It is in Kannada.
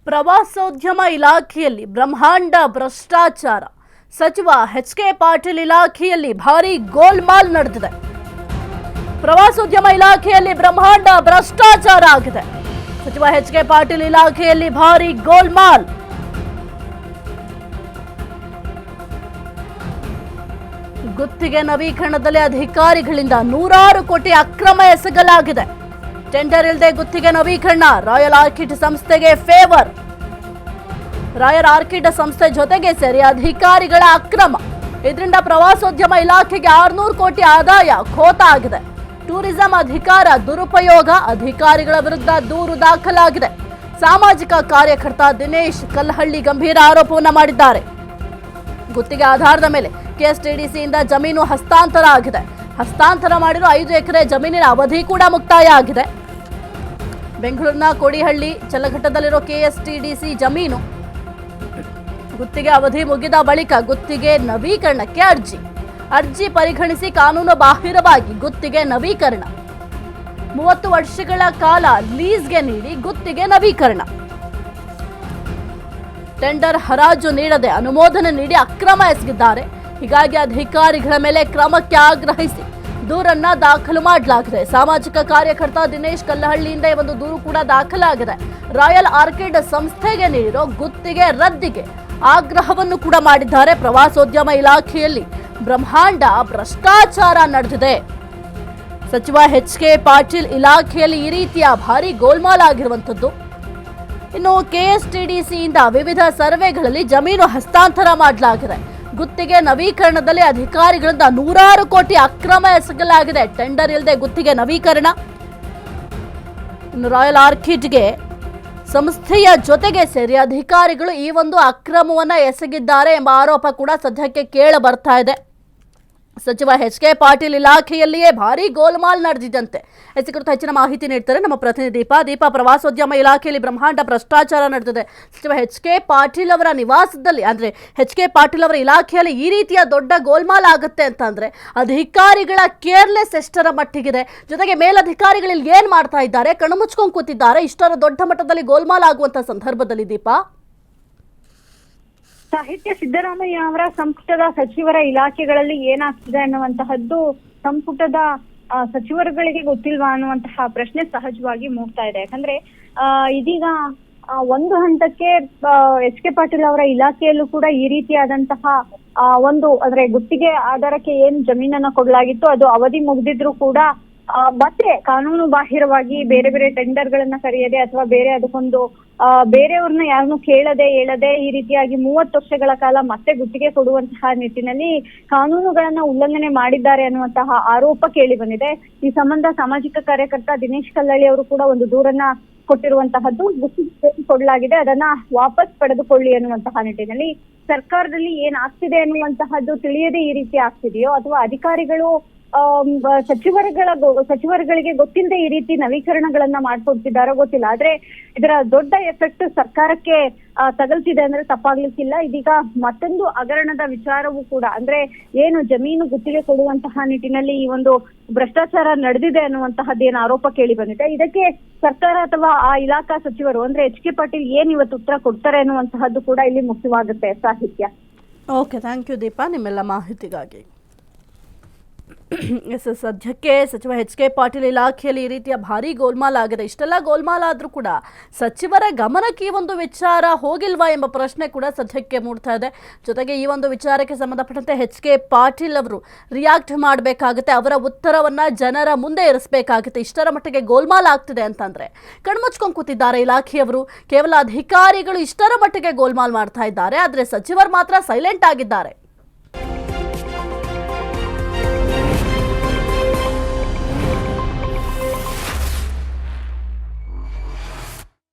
ಪ್ರವಾಸೋದ್ಯಮ ಇಲಾಖೆಯಲ್ಲಿ ಬ್ರಹ್ಮಾಂಡ ಭ್ರಷ್ಟಾಚಾರ. ಸಚಿವ ಎಚ್.ಕೆ. ಪಾಟೀಲ್ ಇಲಾಖೆಯಲ್ಲಿ ಭಾರೀ ಗೋಲ್ಮಾಲ್ ನಡೆದಿದೆ. ಪ್ರವಾಸೋದ್ಯಮ ಇಲಾಖೆಯಲ್ಲಿ ಬ್ರಹ್ಮಾಂಡ ಭ್ರಷ್ಟಾಚಾರ ಆಗಿದೆ. ಸಚಿವ ಎಚ್.ಕೆ. ಪಾಟೀಲ್ ಇಲಾಖೆಯಲ್ಲಿ ಭಾರೀ ಗೋಲ್ಮಾಲ್. ಗುತ್ತಿಗೆ ನವೀಕರಣದಲ್ಲಿ ಅಧಿಕಾರಿಗಳಿಂದ ನೂರಾರು ಕೋಟಿ ಅಕ್ರಮ ಎಸಗಲಾಗಿದೆ. ಟೆಂಡರ್ ಇಲ್ಲದೆ ಗುತ್ತಿಗೆ ನವೀಕರಣ. ರಾಯಲ್ ಆರ್ಕಿಡ್ ಸಂಸ್ಥೆಗೆ ಫೇವರ್. ರಾಯಲ್ ಆರ್ಕಿಡ್ ಸಂಸ್ಥೆ ಜೊತೆಗೆ ಸೇರಿ ಅಧಿಕಾರಿಗಳ ಅಕ್ರಮ. ಇದರಿಂದ ಪ್ರವಾಸೋದ್ಯಮ ಇಲಾಖೆಗೆ 600 ಕೋಟಿ ಆದಾಯ ಖೋತ ಆಗಿದೆ. ಟೂರಿಸಂ ಅಧಿಕಾರ ದುರುಪಯೋಗ. ಅಧಿಕಾರಿಗಳ ವಿರುದ್ಧ ದೂರು ದಾಖಲಾಗಿದೆ. ಸಾಮಾಜಿಕ ಕಾರ್ಯಕರ್ತ ದಿನೇಶ್ ಕಲ್ಲಹಳ್ಳಿ ಗಂಭೀರ ಆರೋಪವನ್ನ ಮಾಡಿದ್ದಾರೆ. ಗುತ್ತಿಗೆ ಆಧಾರದ ಮೇಲೆ ಕೆಎಸ್ಟಿಡಿಸಿಯಿಂದ ಜಮೀನು ಹಸ್ತಾಂತರ ಆಗಿದೆ. ಹಸ್ತಾಂತರ ಮಾಡಿರೋ 5 ಎಕರೆ ಜಮೀನಿನ ಅವಧಿ ಕೂಡ ಮುಕ್ತಾಯ ಆಗಿದೆ. ಬೆಂಗಳೂರಿನ ಕೋಡಿಹಳ್ಳಿ ಚಲ್ಲಘಟ್ಟದಲ್ಲಿರೋ ಕೆಎಸ್ಟಿಡಿಸಿ ಜಮೀನು ಗುತ್ತಿಗೆ ಅವಧಿ ಮುಗಿದ ಬಳಿಕ ಗುತ್ತಿಗೆ ನವೀಕರಣಕ್ಕೆ ಅರ್ಜಿ ಪರಿಗಣಿಸಿ ಕಾನೂನು ಬಾಹಿರವಾಗಿ ಗುತ್ತಿಗೆ ನವೀಕರಣ. 30 ವರ್ಷಗಳ ಕಾಲ ಲೀಸ್ಗೆ ನೀಡಿ ಗುತ್ತಿಗೆ ನವೀಕರಣ. ಟೆಂಡರ್ ಹರಾಜು ನೀಡದೆ ಅನುಮೋದನೆ ನೀಡಿ ಅಕ್ರಮ ಎಸಗಿದ್ದಾರೆ. ಹೀಗಾಗಿ ಅಧಿಕಾರಿಗಳ ಮೇಲೆ ಕ್ರಮಕ್ಕೆ ಆಗ್ರಹಿಸಿ ದೂರನ್ನ ದಾಖಲು ಮಾಡಲಾಗಿದೆ. ಸಾಮಾಜಿಕ ಕಾರ್ಯಕರ್ತ ದಿನೇಶ್ ಕಲ್ಲಹಳ್ಳಿಯಿಂದ ಒಂದು ದೂರು ಕೂಡ ದಾಖಲಾಗಿದೆ. ರಾಯಲ್ ಆರ್ಕಿಡ್ ಸಂಸ್ಥೆಗೆ ನೀಡಿರೋ ಗುತ್ತಿಗೆ ರದ್ದಿಗೆ ಆಗ್ರಹವನ್ನು ಕೂಡ ಮಾಡಿದ್ದಾರೆ. ಪ್ರವಾಸೋದ್ಯಮ ಇಲಾಖೆಯಲ್ಲಿ ಬ್ರಹ್ಮಾಂಡ ಭ್ರಷ್ಟಾಚಾರ ನಡೆದಿದೆ. ಸಚಿವ ಎಚ್.ಕೆ. ಪಾಟೀಲ್ ಇಲಾಖೆಯಲ್ಲಿ ಈ ರೀತಿಯ ಭಾರಿ ಗೋಲ್ಮಾಲ್ ಆಗಿರುವಂಥದ್ದು. ಇನ್ನು ಕೆಎಸ್ಟಿಡಿಸಿಯಿಂದ ವಿವಿಧ ಸರ್ವೆಗಳಲ್ಲಿ ಜಮೀನು ಹಸ್ತಾಂತರ ಮಾಡಲಾಗಿದೆ. ಗುತ್ತಿಗೆ ನವೀಕರಣದಲ್ಲಿ ಅಧಿಕಾರಿಗಳಿಂದ ನೂರಾರು ಕೋಟಿ ಅಕ್ರಮ ಎಸಗಲಾಗಿದೆ. ಟೆಂಡರ್ ಇಲ್ಲದೆ ಗುತ್ತಿಗೆ ನವೀಕರಣ. ಇನ್ನು ರಾಯಲ್ ಆರ್ಕಿಡ್ಗೆ ಸಂಸ್ಥೆಯ ಜೊತೆಗೆ ಸೇರಿ ಅಧಿಕಾರಿಗಳು ಈ ಒಂದು ಅಕ್ರಮವನ್ನ ಎಸಗಿದ್ದಾರೆ ಎಂಬ ಆರೋಪ ಕೂಡ ಸದ್ಯಕ್ಕೆ ಕೇಳ ಬರ್ತಾ ಇದೆ. ಸಚಿವ ಎಚ್.ಕೆ. ಪಾಟೀಲ್ ಇಲಾಖೆಯಲ್ಲಿಯೇ ಭಾರೀ ಗೋಲ್ಮಾಲ್ ನಡೆದಿದ್ದಂತೆ. ಕುರಿತು ಹೆಚ್ಚಿನ ಮಾಹಿತಿ ನೀಡ್ತಾರೆ ನಮ್ಮ ಪ್ರತಿನಿಧಿ ದೀಪಾ. ಪ್ರವಾಸೋದ್ಯಮ ಇಲಾಖೆಯಲ್ಲಿ ಬ್ರಹ್ಮಾಂಡ ಭ್ರಷ್ಟಾಚಾರ ನಡೆದಿದೆ. ಸಚಿವ ಎಚ್.ಕೆ. ಪಾಟೀಲ್ ಅವರ ನಿವಾಸದಲ್ಲಿ ಅಂದ್ರೆ ಎಚ್.ಕೆ. ಪಾಟೀಲ್ ಅವರ ಇಲಾಖೆಯಲ್ಲಿ ಈ ರೀತಿಯ ದೊಡ್ಡ ಗೋಲ್ಮಾಲ್ ಆಗುತ್ತೆ ಅಂತಂದ್ರೆ ಅಧಿಕಾರಿಗಳ ಕೇರ್ಲೆಸ್ ಎಷ್ಟರ ಮಟ್ಟಿಗಿದೆ, ಜೊತೆಗೆ ಮೇಲಧಿಕಾರಿಗಳು ಏನ್ ಮಾಡ್ತಾ ಇದ್ದಾರೆ, ಕಣ್ಣು ಮುಚ್ಕೊಂಡು ಕೂತಿದ್ದಾರೆ. ಇಷ್ಟರ ದೊಡ್ಡ ಮಟ್ಟದಲ್ಲಿ ಗೋಲ್ಮಾಲ್ ಆಗುವಂತ ಸಂದರ್ಭದಲ್ಲಿ ದೀಪಾ, ಸಾಹಿತ್ಯ ಸಿದ್ದರಾಮಯ್ಯ ಅವರ ಸಂಪುಟದ ಸಚಿವರ ಇಲಾಖೆಗಳಲ್ಲಿ ಏನಾಗ್ತಿದೆ ಅನ್ನುವಂತಹದ್ದು ಸಂಪುಟದ ಸಚಿವರುಗಳಿಗೆ ಗೊತ್ತಿಲ್ವಾ ಅನ್ನುವಂತಹ ಪ್ರಶ್ನೆ ಸಹಜವಾಗಿ ಮೂಡ್ತಾ ಇದೆ. ಯಾಕಂದ್ರೆ ಇದೀಗ ಒಂದು ಹಂತಕ್ಕೆ ಎಚ್.ಕೆ. ಪಾಟೀಲ್ ಅವರ ಇಲಾಖೆಯಲ್ಲೂ ಕೂಡ ಈ ರೀತಿಯಾದಂತಹ ಅಂದ್ರೆ ಗುತ್ತಿಗೆ ಆಧಾರಕ್ಕೆ ಏನ್ ಜಮೀನನ್ನ ಕೊಡಲಾಗಿತ್ತು ಅದು ಅವಧಿ ಮುಗ್ದಿದ್ರು ಕೂಡ ಮತ್ತೆ ಕಾನೂನು ಬಾಹಿರವಾಗಿ ಬೇರೆ ಬೇರೆ ಟೆಂಡರ್ ಗಳನ್ನ ಕರೆಯದೆ ಅಥವಾ ಬೇರೆ ಅದಕ್ಕೊಂದು ಬೇರೆಯವ್ರನ್ನ ಯಾರನ್ನು ಕೇಳದೆ ಹೇಳದೆ ಈ ರೀತಿಯಾಗಿ 30 ವರ್ಷಗಳ ಕಾಲ ಮತ್ತೆ ಗುತ್ತಿಗೆ ಕೊಡುವಂತಹ ನಿಟ್ಟಿನಲ್ಲಿ ಕಾನೂನುಗಳನ್ನ ಉಲ್ಲಂಘನೆ ಮಾಡಿದ್ದಾರೆ ಅನ್ನುವಂತಹ ಆರೋಪ ಕೇಳಿ ಬಂದಿದೆ. ಈ ಸಂಬಂಧ ಸಾಮಾಜಿಕ ಕಾರ್ಯಕರ್ತ ದಿನೇಶ್ ಕಲ್ಲಹಳ್ಳಿ ಅವರು ಕೂಡ ಒಂದು ದೂರನ್ನ ಕೊಟ್ಟಿರುವಂತಹದ್ದು. ಗುತ್ತಿಗೆ ಕೊಡಲಾಗಿದೆ, ಅದನ್ನ ವಾಪಸ್ ಪಡೆದುಕೊಳ್ಳಿ ಅನ್ನುವಂತಹ ನಿಟ್ಟಿನಲ್ಲಿ ಸರ್ಕಾರದಲ್ಲಿ ಏನ್ ಆಗ್ತಿದೆ ಅನ್ನುವಂತಹದ್ದು ತಿಳಿಯದೆ ಈ ರೀತಿ ಆಗ್ತಿದೆಯೋ ಅಥವಾ ಅಧಿಕಾರಿಗಳು ಸಚಿವರುಗಳಿಗೆ ಗೊತ್ತಿಲ್ಲದೆ ಈ ರೀತಿ ನವೀಕರಣಗಳನ್ನ ಮಾಡ್ಕೊಡ್ತಿದ್ದಾರೋ ಗೊತ್ತಿಲ್ಲ. ಆದ್ರೆ ಇದರ ದೊಡ್ಡ ಎಫೆಕ್ಟ್ ಸರ್ಕಾರಕ್ಕೆ ತಗಲ್ತಿದೆ ಅಂದ್ರೆ ತಪ್ಪಾಗ್ಲಿಕ್ಕಿಲ್ಲ. ಇದೀಗ ಮತ್ತೊಂದು ಹಗರಣದ ವಿಚಾರವೂ ಕೂಡ ಅಂದ್ರೆ ಏನು ಜಮೀನು ಗುತ್ತಿಗೆ ಕೊಡುವಂತಹ ನಿಟ್ಟಿನಲ್ಲಿ ಈ ಒಂದು ಭ್ರಷ್ಟಾಚಾರ ನಡೆದಿದೆ ಅನ್ನುವಂತಹದ್ದು ಏನು ಆರೋಪ ಕೇಳಿ ಬಂದಿದೆ. ಇದಕ್ಕೆ ಸರ್ಕಾರ ಅಥವಾ ಆ ಇಲಾಖಾ ಸಚಿವರು ಅಂದ್ರೆ ಎಚ್.ಕೆ. ಪಾಟೀಲ್ ಏನ್ ಇವತ್ತು ಉತ್ತರ ಕೊಡ್ತಾರೆ ಅನ್ನುವಂತಹದ್ದು ಕೂಡ ಇಲ್ಲಿ ಮುಖ್ಯವಾಗುತ್ತೆ. ಸಾಹಿತ್ಯ. ಓಕೆ, ಥ್ಯಾಂಕ್ ಯು ದೀಪಾ ನಿಮ್ಮೆಲ್ಲ ಮಾಹಿತಿಗಾಗಿ. ಸದ್ಯಕ್ಕೆ ಸಚಿವ ಎಚ್.ಕೆ. ಪಾಟೀಲ್ ಇಲಾಖೆಯಲ್ಲಿ ಈ ರೀತಿಯ ಭಾರಿ ಗೋಲ್ಮಾಲ್ ಆಗಿದೆ. ಇಷ್ಟೆಲ್ಲ ಗೋಲ್ಮಾಲ್ ಆದ್ರೂ ಕೂಡ ಸಚಿವರ ಗಮನಕ್ಕೆ ಈ ಒಂದು ವಿಚಾರ ಹೋಗಿಲ್ವಾ ಎಂಬ ಪ್ರಶ್ನೆ ಕೂಡ ಸದ್ಯಕ್ಕೆ ಮೂಡ್ತಾ ಇದೆ. ಜೊತೆಗೆ ಈ ಒಂದು ವಿಚಾರಕ್ಕೆ ಸಂಬಂಧಪಟ್ಟಂತೆ ಎಚ್.ಕೆ. ಪಾಟೀಲ್ ಅವರು ರಿಯಾಕ್ಟ್ ಮಾಡಬೇಕಾಗುತ್ತೆ. ಅವರ ಉತ್ತರವನ್ನ ಜನರ ಮುಂದೆ ಇರಿಸಬೇಕಾಗುತ್ತೆ. ಇಷ್ಟರ ಮಟ್ಟಿಗೆ ಗೋಲ್ಮಾಲ್ ಆಗ್ತಿದೆ ಅಂತಂದ್ರೆ ಕಣ್ಮುಚ್ಕೊಂಡು ಕೂತಿದ್ದಾರೆ ಇಲಾಖೆಯವರು. ಕೇವಲ ಅಧಿಕಾರಿಗಳು ಇಷ್ಟರ ಮಟ್ಟಿಗೆ ಗೋಲ್ಮಾಲ್ ಮಾಡ್ತಾ ಇದ್ದಾರೆ, ಆದ್ರೆ ಸಚಿವರು ಮಾತ್ರ ಸೈಲೆಂಟ್ ಆಗಿದ್ದಾರೆ.